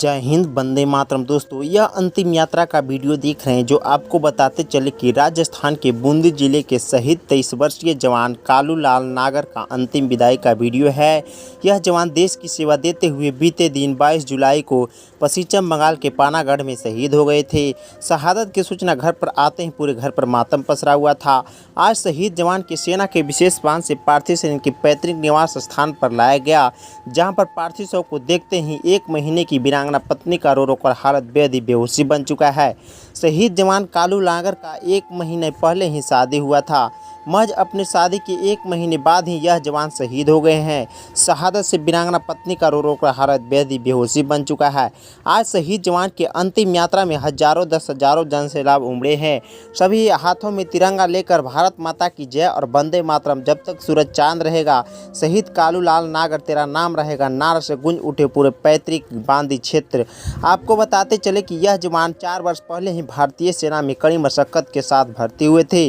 जय हिंद, वंदे मातरम। दोस्तों, यह अंतिम यात्रा का वीडियो देख रहे हैं जो आपको बताते चले कि राजस्थान के बूंदी जिले के शहीद 23 वर्षीय जवान कालूलाल नागर का अंतिम विदाई का वीडियो है। यह जवान देश की सेवा देते हुए बीते दिन 22 जुलाई को पश्चिम बंगाल के पानागढ़ में शहीद हो गए थे। शहादत की सूचना घर पर आते ही पूरे घर पर मातम पसरा हुआ था। आज शहीद जवान की सेना के विशेष वाहन से पार्थिव शरीर के पैतृक निवास स्थान पर लाया गया, जहां पर पार्थिव शव को देखते ही 1 महीने की वीरांगना पत्नी का रो रो कर हालत बेहद ही बेहोशी बन चुका है। शहीद जवान कालू नागर का 1 महीने पहले ही शादी हुआ था। महज अपनी शादी के 1 महीने बाद ही यह जवान शहीद हो गए हैं। शहादत से वीरांगना पत्नी का रो रो कर हालत बेहद ही बेहोशी बन चुका है। आज शहीद जवान के अंतिम यात्रा में हजारों दस हजारों जन सैलाब उमड़े हैं। सभी हाथों में तिरंगा लेकर भारत माता की जय और वंदे मातरम, जब तक सूरज चांद रहेगा शहीद कालूलाल नागर तेरा नाम रहेगा, नारा से गूंज उठे पूरे पैतृक बांदी क्षेत्र। आपको बताते चले कि यह जवान 4 वर्ष पहले ही भारतीय सेना में कड़ी मशक्कत के साथ भर्ती हुए थे।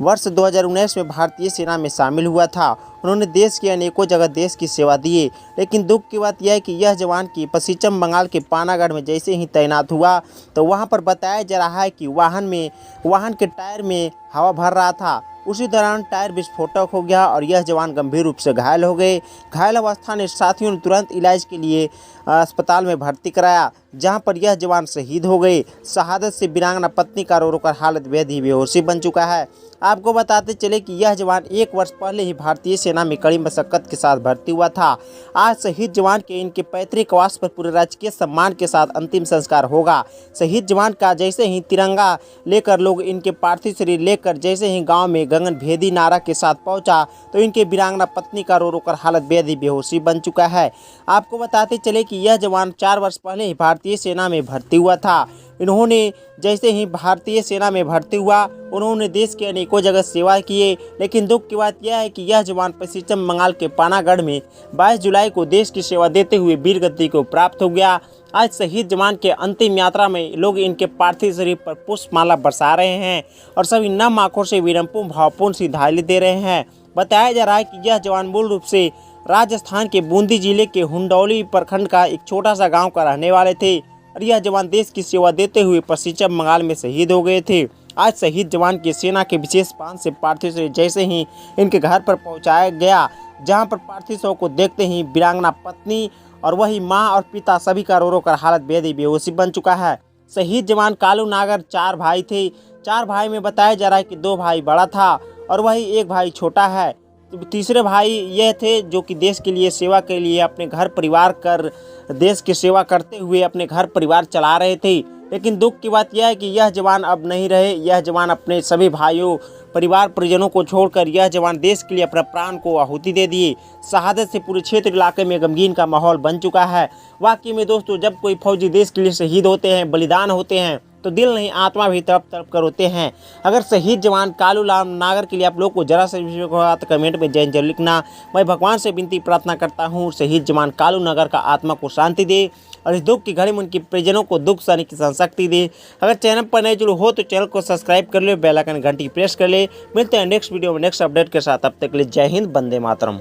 वर्ष 2019 में भारतीय सेना में शामिल हुआ था। उन्होंने देश के अनेकों जगह देश की सेवा दी, लेकिन दुख की बात यह है कि यह जवान की पश्चिम बंगाल के पानागढ़ में जैसे ही तैनात हुआ तो वहां पर बताया जा रहा है कि वाहन के टायर में हवा भर रहा था। उसी दौरान टायर विस्फोटक हो गया और यह जवान गंभीर रूप से घायल हो गए। घायल अवस्था में साथियों ने तुरंत इलाज के लिए अस्पताल में भर्ती कराया, जहां पर यह जवान शहीद हो गए। शहादत से वीरांगना पत्नी का रो रो कर हालत बेहद ही बेहोशी बन चुका है। आपको बताते चले कि यह जवान 1 वर्ष पहले ही भारतीय सेना में कड़ी मशक्कत के साथ भर्ती हुआ था। आज शहीद जवान के इनके पैतृक आवास पर पूरे राजकीय सम्मान के साथ अंतिम संस्कार होगा। शहीद जवान का जैसे ही तिरंगा लेकर लोग इनके पार्थिव शरीर लेकर जैसे ही गाँव में गगन भेदी नारा के साथ पहुंचा तो इनके वीरांगना पत्नी का रो रो कर हालत बेहद ही बेहोशी बन चुका है। आपको बताते चले कि यह जवान 4 वर्ष पहले ही भारतीय सेना में भर्ती हुआ था। इन्होंने जैसे ही भारतीय सेना में भर्ती हुआ उन्होंने देश के अनेकों जगह सेवा किए, लेकिन दुख की बात यह है कि यह जवान पश्चिम बंगाल के पानागढ़ में 22 जुलाई को देश की सेवा देते हुए वीर गति को प्राप्त हो गया। आज शहीद जवान के अंतिम यात्रा में लोग इनके पार्थिव शरीर पर पुष्पमाला बरसा रहे हैं और सभी नम आंखों से विनम्र भावपूर्ण श्रद्धांजलि दे रहे हैं। बताया जा रहा है कि यह जवान मूल रूप से राजस्थान के बूंदी जिले के हुंडौली प्रखंड का एक छोटा सा गाँव का रहने वाले थे और यह जवान देश की सेवा देते हुए पश्चिम बंगाल में शहीद हो गए थे। आज शहीद जवान की सेना के विशेष वाहन से पार्थिव शरीर जैसे ही इनके घर पर पहुंचाया गया, जहां पर पार्थिव शव को देखते ही वीरांगना पत्नी और वही मां और पिता सभी का रो रो कर हालत बेहद ही बेहोशी बन चुका है। शहीद जवान कालू नागर 4 भाई थे। 4 भाई में बताया जा रहा है कि 2 भाई बड़ा था और वही 1 भाई छोटा है। तीसरे भाई ये थे जो कि देश के लिए सेवा के लिए अपने घर परिवार कर देश की सेवा करते हुए अपने घर परिवार चला रहे थे। लेकिन दुख की बात यह है कि यह जवान अब नहीं रहे। यह जवान अपने सभी भाइयों परिवार परिजनों को छोड़कर यह जवान देश के लिए अपना प्राण को आहुति दे दिए। शहादत से पूरे क्षेत्र इलाके में गमगीन का माहौल बन चुका है। वाकई में दोस्तों, जब कोई फौजी देश के लिए शहीद होते हैं, बलिदान होते हैं, तो दिल नहीं आत्मा भी तड़प तड़प कर होते हैं। अगर शहीद जवान कालूलाल नागर के लिए आप लोग को जरा सा विषय होगा तो कमेंट में जय जरूर लिखना। मैं भगवान से विनती प्रार्थना करता हूँ शहीद जवान कालू नागर का आत्मा को शांति दे और इस दुख की घड़ी में उनके परिजनों को दुख सहने की शक्ति दे। अगर चैनल पर नए जुड़े हो तो चैनल को सब्सक्राइब कर ले, बेल आइकन घंटी प्रेस कर ले। मिलते हैं नेक्स्ट वीडियो में नेक्स्ट अपडेट के साथ। तब तक के लिए जय हिंद, वंदे मातरम।